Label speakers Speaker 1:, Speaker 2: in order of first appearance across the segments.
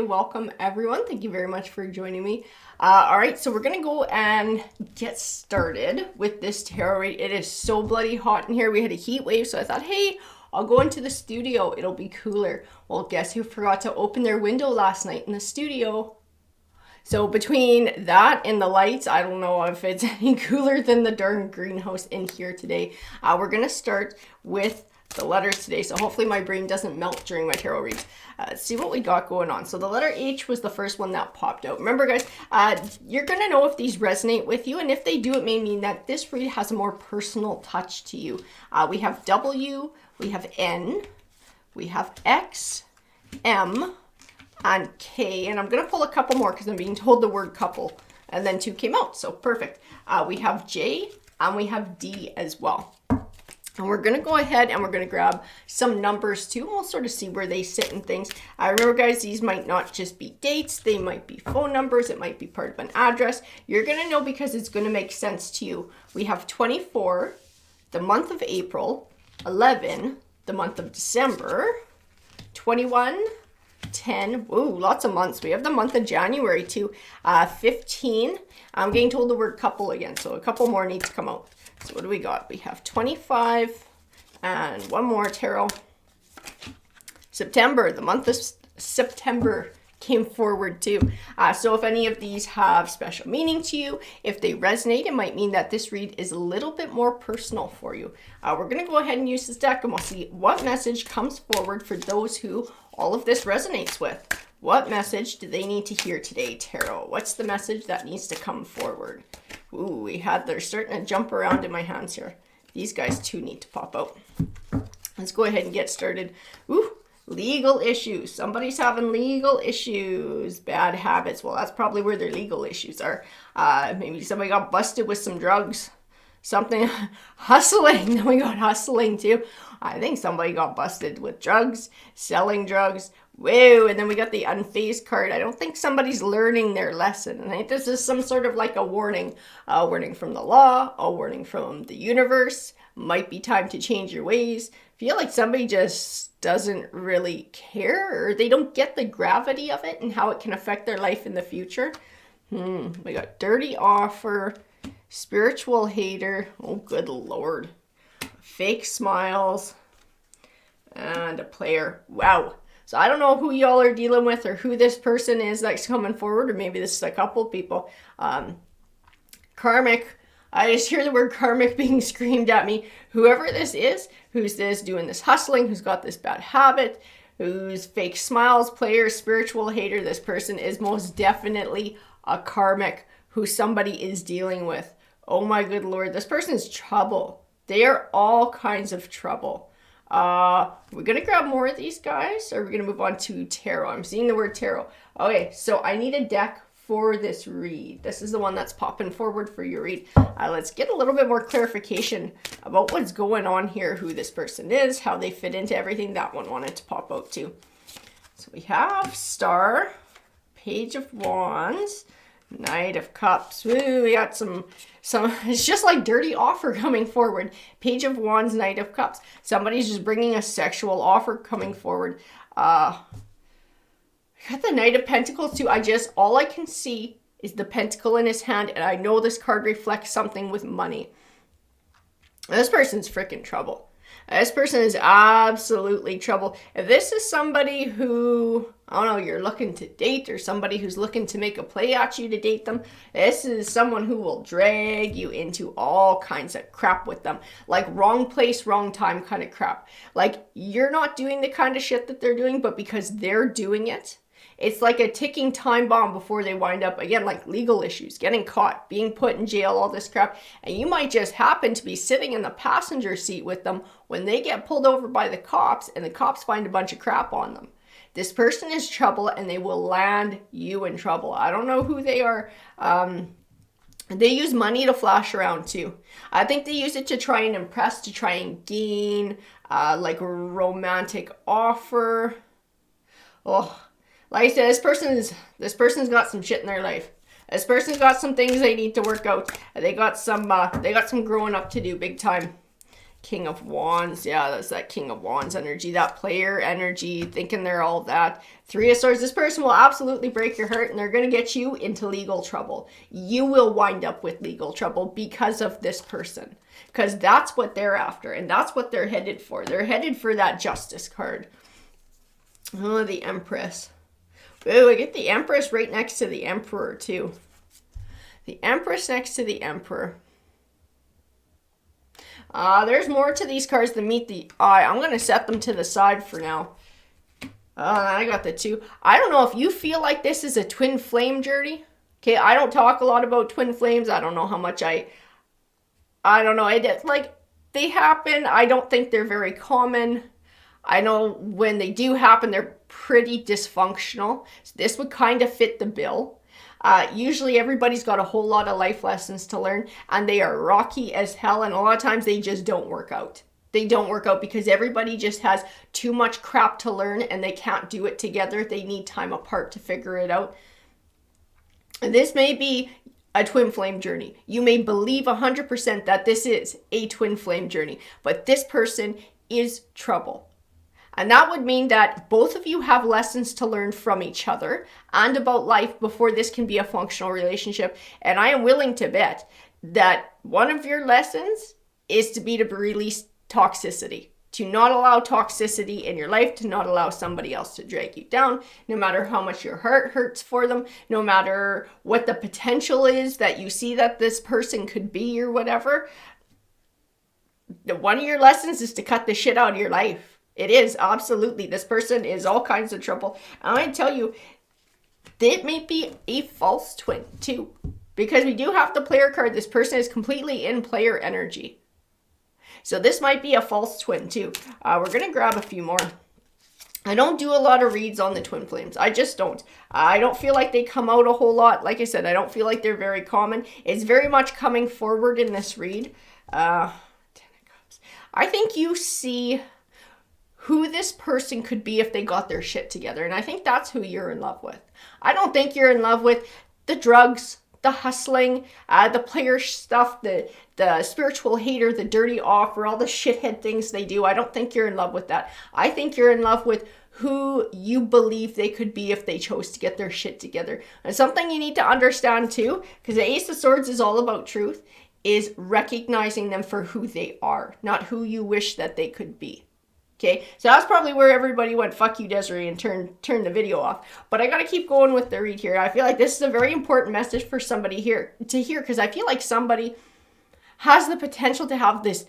Speaker 1: welcome everyone. Thank you very much for joining me. All right, so we're gonna go and get started with this tarot read. It is so bloody hot in here. We had a heat wave, so I thought, hey, I'll go into the studio. It'll be cooler. Well, guess who forgot to open their window last night in the studio? So between that and the lights, I don't know if it's any cooler than the darn greenhouse in here today. We're gonna start with the letters today, so hopefully my brain doesn't melt during my tarot reads. Let's see what we got going on. So the letter H was the first one that popped out. Remember guys, you're gonna know if these resonate with you, and if they do, it may mean that this read has a more personal touch to you. We have W, we have N, we have X, M, and K, and I'm gonna pull a couple more because I'm being told the word couple, and then 2 came out, so perfect. We have J, and we have D as well. And we're going to go ahead and we're going to grab some numbers too. We'll sort of see where they sit and things. Remember guys, these might not just be dates. They might be phone numbers. It might be part of an address. You're going to know because it's going to make sense to you. We have 24, the month of April, 11, the month of December, 21, 10, ooh, lots of months. We have the month of January too, 15. I'm getting told the word couple again, so a couple more need to come out. So what do we got? We have 25 and one more tarot. September, the month of September came forward too. So if any of these have special meaning to you, if they resonate, it might mean that this read is a little bit more personal for you. We're going to go ahead and use this deck and we'll see what message comes forward for those who all of this resonates with. What message do they need to hear today, Tarot? What's the message that needs to come forward? Ooh, they're starting to jump around in my hands here. These guys too need to pop out. Let's go ahead and get started. Ooh, legal issues. Somebody's having legal issues. Bad habits. Well, that's probably where their legal issues are. Maybe somebody got busted with some drugs. Something, hustling. Then we got hustling too. I think somebody got busted with drugs, selling drugs. Whoa, and then we got the unfazed card. I don't think somebody's learning their lesson. And I think this is some sort of like a warning. A warning from the law, a warning from the universe. Might be time to change your ways. Feel like somebody just doesn't really care, or they don't get the gravity of it and how it can affect their life in the future. We got dirty offer, spiritual hater. Oh, good Lord. Fake smiles, and a player. Wow. So I don't know who y'all are dealing with or who this person is that's coming forward, or maybe this is a couple people. Karmic. I just hear the word karmic being screamed at me. Whoever this is, who's this doing this hustling, who's got this bad habit, who's fake smiles, player, spiritual hater, this person is most definitely a karmic who somebody is dealing with. Oh my good Lord, this person is trouble. They are all kinds of trouble. We're going to grab more of these guys, or we're going to move on to tarot. I'm seeing the word tarot. Okay, so I need a deck for this read. This is the one that's popping forward for your read. Let's get a little bit more clarification about what's going on here, who this person is, how they fit into everything. That one wanted to pop out too. So we have Star, Page of Wands, Knight of Cups. Ooh, we got some, it's just like dirty offer coming forward. Page of Wands, Knight of Cups. Somebody's just bringing a sexual offer coming forward. Got the Knight of Pentacles too. All I can see is the pentacle in his hand, and I know this card reflects something with money. This person's freaking trouble. This person is absolutely trouble. If this is somebody who, I don't know, you're looking to date, or somebody who's looking to make a play at you to date them, this is someone who will drag you into all kinds of crap with them. Like wrong place, wrong time kind of crap. Like you're not doing the kind of shit that they're doing, but because they're doing it, it's like a ticking time bomb before they wind up, again, like legal issues, getting caught, being put in jail, all this crap. And you might just happen to be sitting in the passenger seat with them when they get pulled over by the cops, and the cops find a bunch of crap on them. This person is trouble, and they will land you in trouble. I don't know who they are. They use money to flash around too. I think they use it to try and impress, to try and gain like a romantic offer. Oh, like I said, this person's got some shit in their life. This person's got some things they need to work out. They got some growing up to do big time. King of Wands. Yeah, that's that King of Wands energy, that player energy, thinking they're all that. Three of Swords. This person will absolutely break your heart, and they're going to get you into legal trouble. You will wind up with legal trouble because of this person. Because that's what they're after, and that's what they're headed for. They're headed for that Justice card. Oh, the Empress. Ooh, I get the Empress right next to the Emperor, too. The Empress next to the Emperor. There's more to these cards than meet the eye. I'm going to set them to the side for now. I got the 2. I don't know if you feel like this is a twin flame journey. Okay, I don't talk a lot about twin flames. I don't know how much I don't know. Like, they happen. I don't think they're very common. I know when they do happen, they're pretty dysfunctional. So this would kind of fit the bill. Usually everybody's got a whole lot of life lessons to learn, and they are rocky as hell, and a lot of times they just don't work out. They don't work out because everybody just has too much crap to learn, and they can't do it together. They need time apart to figure it out. And this may be a twin flame journey. You may believe 100% that this is a twin flame journey, but this person is trouble. And that would mean that both of you have lessons to learn from each other and about life before this can be a functional relationship. And I am willing to bet that one of your lessons is to release toxicity. To not allow toxicity in your life, to not allow somebody else to drag you down, no matter how much your heart hurts for them, no matter what the potential is that you see that this person could be or whatever. One of your lessons is to cut the shit out of your life. It is, absolutely. This person is all kinds of trouble. And I tell you, it may be a false twin too. Because we do have the player card. This person is completely in player energy. So this might be a false twin too. We're going to grab a few more. I don't do a lot of reads on the twin flames. I just don't. I don't feel like they come out a whole lot. Like I said, I don't feel like they're very common. It's very much coming forward in this read. 10 of Cups. I think you see who this person could be if they got their shit together. And I think that's who you're in love with. I don't think you're in love with the drugs, the hustling, the player stuff, the spiritual hater, the dirty offer, all the shithead things they do. I don't think you're in love with that. I think you're in love with who you believe they could be if they chose to get their shit together. And something you need to understand too, because the Ace of Swords is all about truth, is recognizing them for who they are, not who you wish that they could be. Okay, so that's probably where everybody went, fuck you, Desiree, and turn the video off. But I got to keep going with the read here. I feel like this is a very important message for somebody here to hear, because I feel like somebody has the potential to have this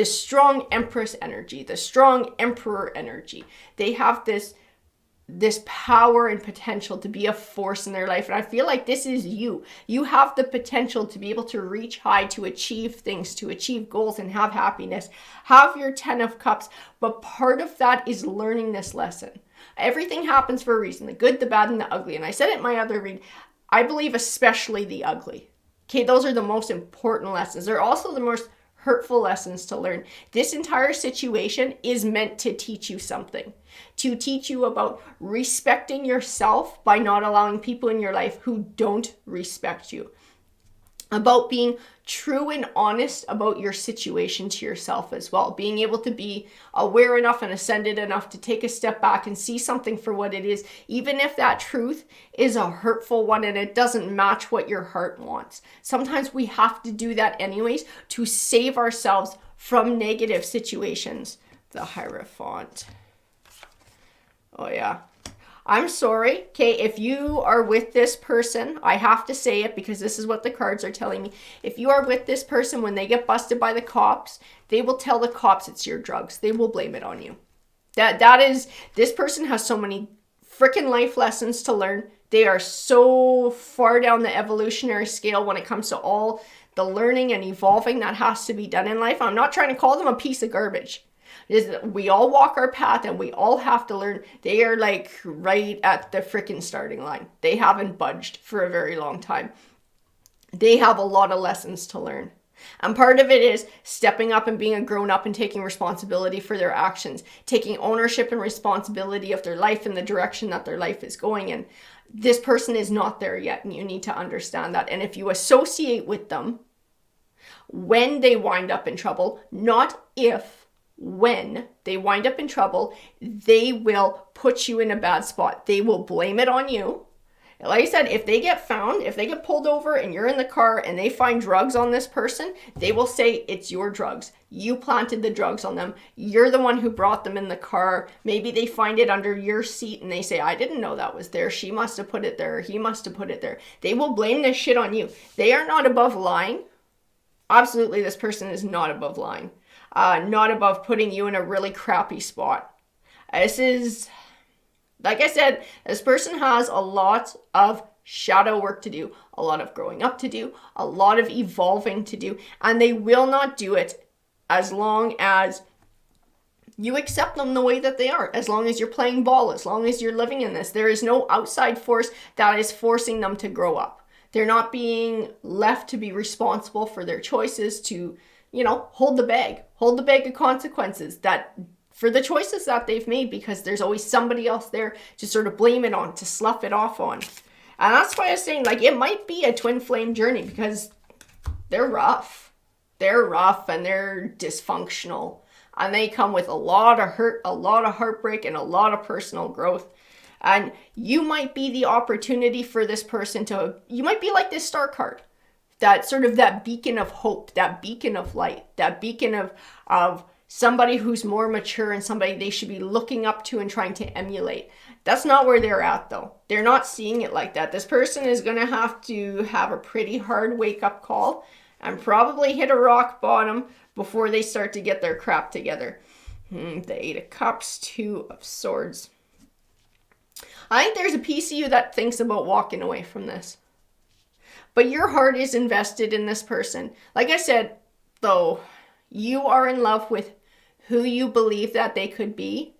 Speaker 1: strong Empress energy, the strong Emperor energy. They have this power and potential to be a force in their life. And I feel like this is you. You have the potential to be able to reach high, to achieve things, to achieve goals and have happiness. Have your 10 of Cups. But part of that is learning this lesson. Everything happens for a reason. The good, the bad, and the ugly. And I said it in my other read, I believe especially the ugly. Okay, those are the most important lessons. They're also the most hurtful lessons to learn. This entire situation is meant to teach you something. To teach you about respecting yourself by not allowing people in your life who don't respect you. About being true and honest about your situation to yourself as well. Being able to be aware enough and ascended enough to take a step back and see something for what it is, even if that truth is a hurtful one and it doesn't match what your heart wants. Sometimes we have to do that anyways to save ourselves from negative situations. The Hierophant. Oh yeah. I'm sorry, okay, if you are with this person, I have to say it because this is what the cards are telling me. If you are with this person, when they get busted by the cops, they will tell the cops it's your drugs. They will blame it on you. This person has so many freaking life lessons to learn. They are so far down the evolutionary scale when it comes to all the learning and evolving that has to be done in life. I'm not trying to call them a piece of garbage. We all walk our path and we all have to learn. They are like right at the freaking starting line. They haven't budged for a very long time. They have a lot of lessons to learn. And part of it is stepping up and being a grown up and taking responsibility for their actions, taking ownership and responsibility of their life and the direction that their life is going in. This person is not there yet, and you need to understand that. And if you associate with them, When they wind up in trouble, not if, when they wind up in trouble, they will put you in a bad spot. They will blame it on you. Like I said, if they get found, if they get pulled over and you're in the car and they find drugs on this person, they will say it's your drugs. You planted the drugs on them. You're the one who brought them in the car. Maybe they find it under your seat and they say, I didn't know that was there. She must have put it there. He must have put it there. They will blame this shit on you. They are not above lying. Absolutely, this person is not above lying. Not above putting you in a really crappy spot. This is... Like I said, this person has a lot of shadow work to do, a lot of growing up to do, a lot of evolving to do, and they will not do it as long as you accept them the way that they are, as long as you're playing ball, as long as you're living in this. There is no outside force that is forcing them to grow up. They're not being left to be responsible for their choices, to, hold the bag of consequences that for the choices that they've made, because there's always somebody else there to sort of blame it on, to slough it off on. And that's why I was saying, it might be a twin flame journey, because they're rough. They're rough and they're dysfunctional. And they come with a lot of hurt, a lot of heartbreak, and a lot of personal growth. And you might be the opportunity for this person you might be like this star card. That sort of that beacon of hope, that beacon of light, that beacon of somebody who's more mature and somebody they should be looking up to and trying to emulate. That's not where they're at, though. They're not seeing it like that. This person is going to have a pretty hard wake-up call and probably hit a rock bottom before they start to get their crap together. The 8 of Cups, 2 of Swords. I think there's a piece of you that thinks about walking away from this. But your heart is invested in this person. Like I said, though, you are in love with who you believe that they could be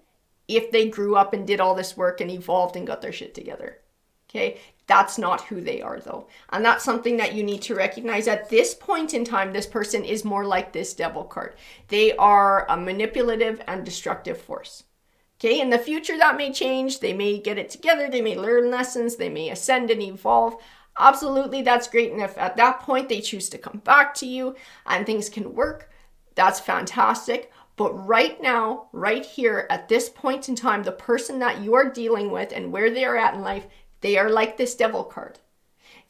Speaker 1: if they grew up and did all this work and evolved and got their shit together. Okay? That's not who they are, though. And that's something that you need to recognize. At this point in time, this person is more like this Devil card. They are a manipulative and destructive force. Okay? In the future, that may change. They may get it together. They may learn lessons. They may ascend and evolve. Absolutely, that's great. And if at that point they choose to come back to you and things can work, that's fantastic. But right now, right here, at this point in time, the person that you are dealing with and where they are at in life, they are like this Devil card.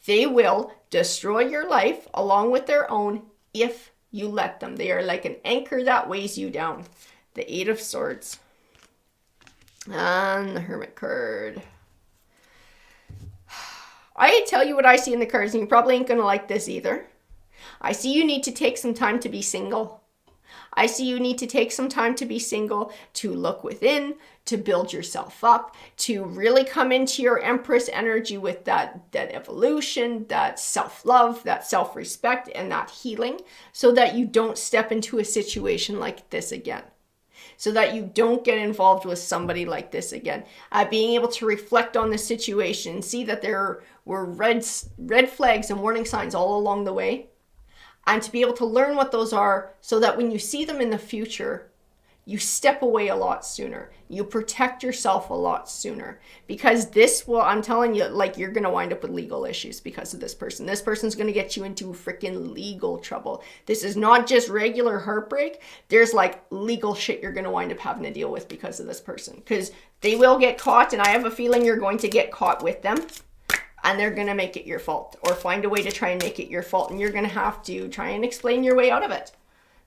Speaker 1: They will destroy your life along with their own if you let them. They are like an anchor that weighs you down. The 8 of Swords. And the Hermit card. I tell you what I see in the cards, and you probably ain't going to like this either. I see you need to take some time to be single. I see you need to take some time to be single, to look within, to build yourself up, to really come into your Empress energy with that evolution, that self-love, that self-respect, and that healing, so that you don't step into a situation like this again. So that you don't get involved with somebody like this again. Being able to reflect on the situation, see that there were red flags and warning signs all along the way. And to be able to learn what those are so that when you see them in the future, you step away a lot sooner. You protect yourself a lot sooner. Because this will, I'm telling you, you're going to wind up with legal issues because of this person. This person's going to get you into freaking legal trouble. This is not just regular heartbreak. There's legal shit you're going to wind up having to deal with because of this person. Because they will get caught, and I have a feeling you're going to get caught with them. And they're going to make it your fault or find a way to try and make it your fault. And you're going to have to try and explain your way out of it.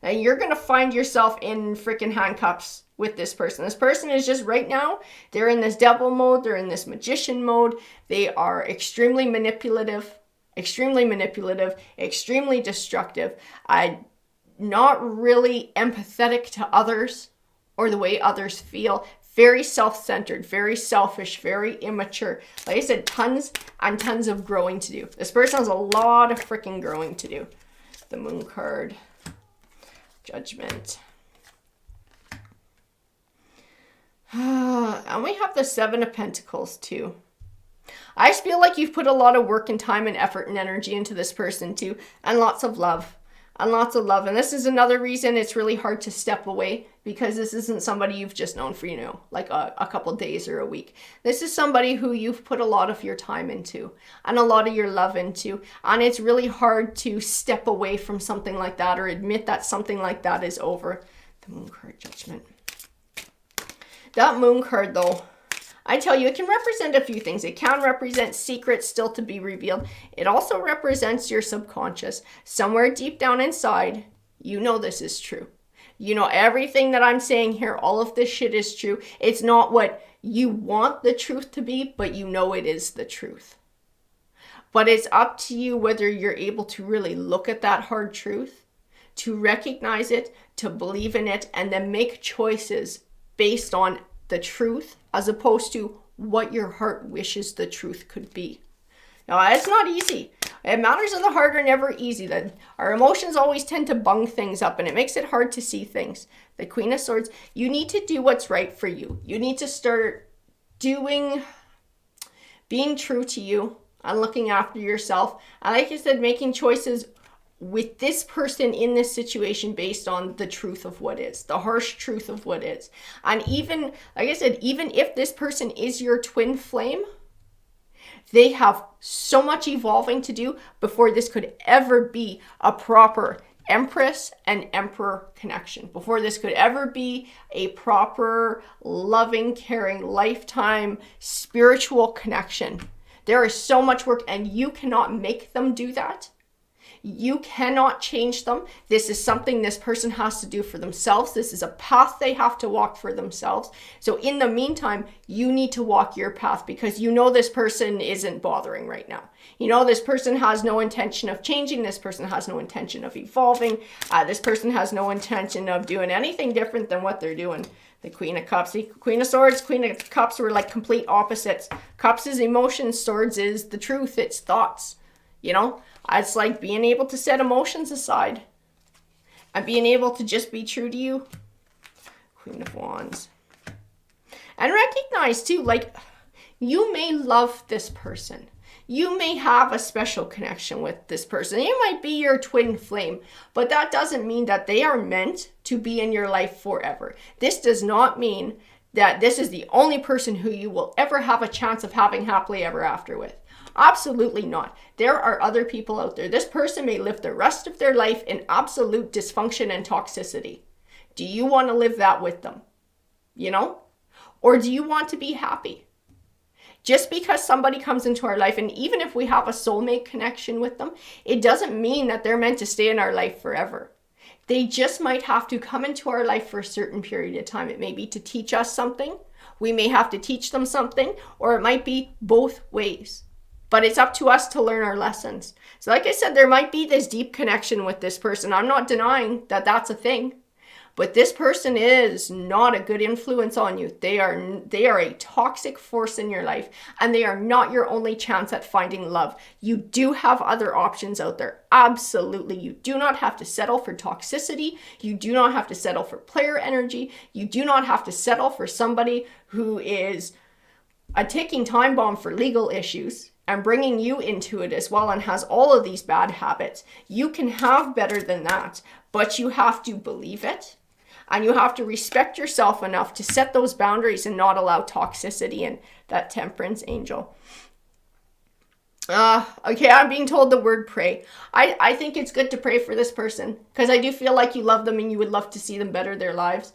Speaker 1: And you're going to find yourself in freaking handcuffs with this person. This person is just right now, they're in this devil mode. They're in this magician mode. They are extremely manipulative, extremely destructive. Not really empathetic to others or the way others feel. Very self-centered, very selfish, very immature. Like I said, tons and tons of growing to do. This person has a lot of freaking growing to do. The Moon card. Judgment. And we have the 7 of Pentacles too. I just feel like you've put a lot of work and time and effort and energy into this person too. And lots of love. and lots of love. And this is another reason it's really hard to step away, because this isn't somebody you've just known for, like a couple days or a week. This is somebody who you've put a lot of your time into and a lot of your love into. And it's really hard to step away from something like that or admit that something like that is over. The Moon card, Judgment. That Moon card, though, I tell you, it can represent a few things. It can represent secrets still to be revealed. It also represents your subconscious. Somewhere deep down inside, you know this is true. You know everything that I'm saying here, all of this shit is true. It's not what you want the truth to be, but you know it is the truth. But it's up to you whether you're able to really look at that hard truth, to recognize it, to believe in it, and then make choices based on the truth as opposed to what your heart wishes the truth could be. Now, it's not easy. Matters of the heart are never easy. Our emotions always tend to bung things up, and it makes it hard to see things. The Queen of Swords, you need to do what's right for you. You need to start being true to you and looking after yourself. And like I said, making choices with this person in this situation based on the truth of what is, the harsh truth of what is. And even, like I said, even if this person is your twin flame, they have so much evolving to do before this could ever be a proper Empress and Emperor connection, before this could ever be a proper, loving, caring, lifetime, spiritual connection. There is so much work, and you cannot make them do that. You cannot change them. This is something this person has to do for themselves. This is a path they have to walk for themselves. So in the meantime, you need to walk your path, because you know this person isn't bothering right now. You know this person has no intention of changing. This person has no intention of evolving. This person has no intention of doing anything different than what they're doing. The Queen of Cups, the Queen of Swords, Queen of Cups were like complete opposites. Cups is emotions, Swords is the truth, it's thoughts. It's like being able to set emotions aside and being able to just be true to you. Queen of Wands. And recognize too, like, you may love this person. You may have a special connection with this person. It might be your twin flame, but that doesn't mean that they are meant to be in your life forever. This does not mean that this is the only person who you will ever have a chance of having happily ever after with. Absolutely not. There are other people out there. This person may live the rest of their life in absolute dysfunction and toxicity. Do you want to live that with them? Or do you want to be happy? Just because somebody comes into our life, and even if we have a soulmate connection with them, it doesn't mean that they're meant to stay in our life forever. They just might have to come into our life for a certain period of time. It may be to teach us something. We may have to teach them something, or it might be both ways. But it's up to us to learn our lessons. So like I said, there might be this deep connection with this person. I'm not denying that that's a thing. But this person is not a good influence on you. They are a toxic force in your life, and they are not your only chance at finding love. You do have other options out there. Absolutely. You do not have to settle for toxicity. You do not have to settle for player energy. You do not have to settle for somebody who is a ticking time bomb for legal issues and bringing you into it as well and has all of these bad habits. You can have better than that, but you have to believe it. And you have to respect yourself enough to set those boundaries and not allow toxicity in. That Temperance angel. Okay, I'm being told the word pray. I think it's good to pray for this person, because I do feel like you love them and you would love to see them better their lives.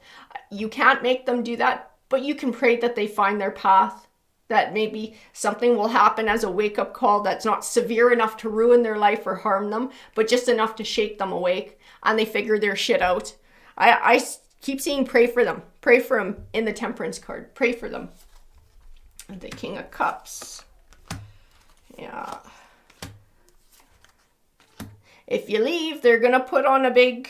Speaker 1: You can't make them do that, but you can pray that they find their path, that maybe something will happen as a wake-up call that's not severe enough to ruin their life or harm them, but just enough to shake them awake and they figure their shit out. I keep seeing pray for them. Pray for them in the Temperance card. Pray for them. And the King of Cups. Yeah. If you leave, they're going to put on a big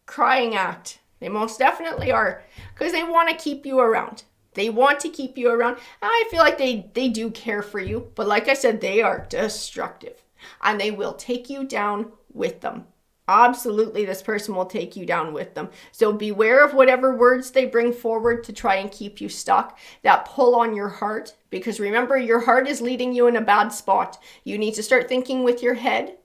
Speaker 1: crying act. They most definitely are. Because they want to keep you around. They want to keep you around. I feel like they do care for you. But like I said, they are destructive. And they will take you down with them. Absolutely, this person will take you down with them. So beware of whatever words they bring forward to try and keep you stuck. That pull on your heart. Because remember, your heart is leading you in a bad spot. You need to start thinking with your head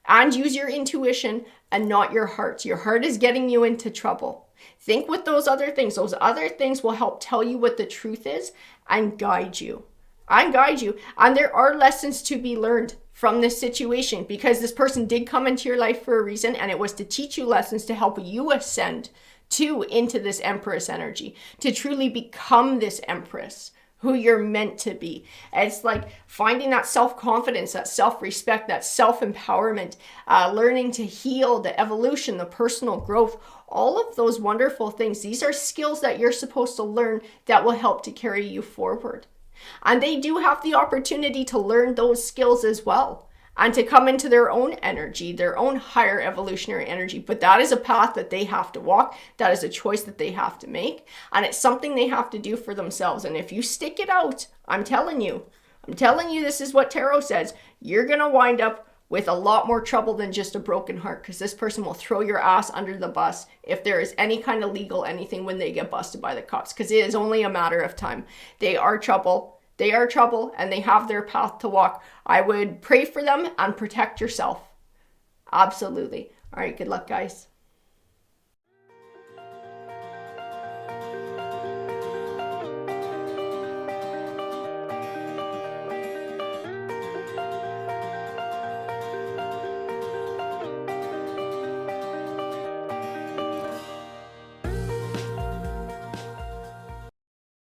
Speaker 1: and use your intuition and not your heart. Your heart is getting you into trouble. Think with those other things. Those other things will help tell you what the truth is and guide you. And there are lessons to be learned from this situation, because this person did come into your life for a reason, and it was to teach you lessons to help you ascend into this Empress energy, to truly become this Empress who you're meant to be. It's like finding that self-confidence, that self-respect, that self-empowerment, learning to heal, the evolution, the personal growth, all of those wonderful things. These are skills that you're supposed to learn that will help to carry you forward. And they do have the opportunity to learn those skills as well, and to come into their own energy, their own higher evolutionary energy. But that is a path that they have to walk. That is a choice that they have to make. And it's something they have to do for themselves. And if you stick it out, I'm telling you, this is what tarot says, you're going to wind up with a lot more trouble than just a broken heart, because this person will throw your ass under the bus if there is any kind of legal anything when they get busted by the cops, because it is only a matter of time. They are trouble. And they have their path to walk. I would pray for them and protect yourself. Absolutely. All right, good luck, guys.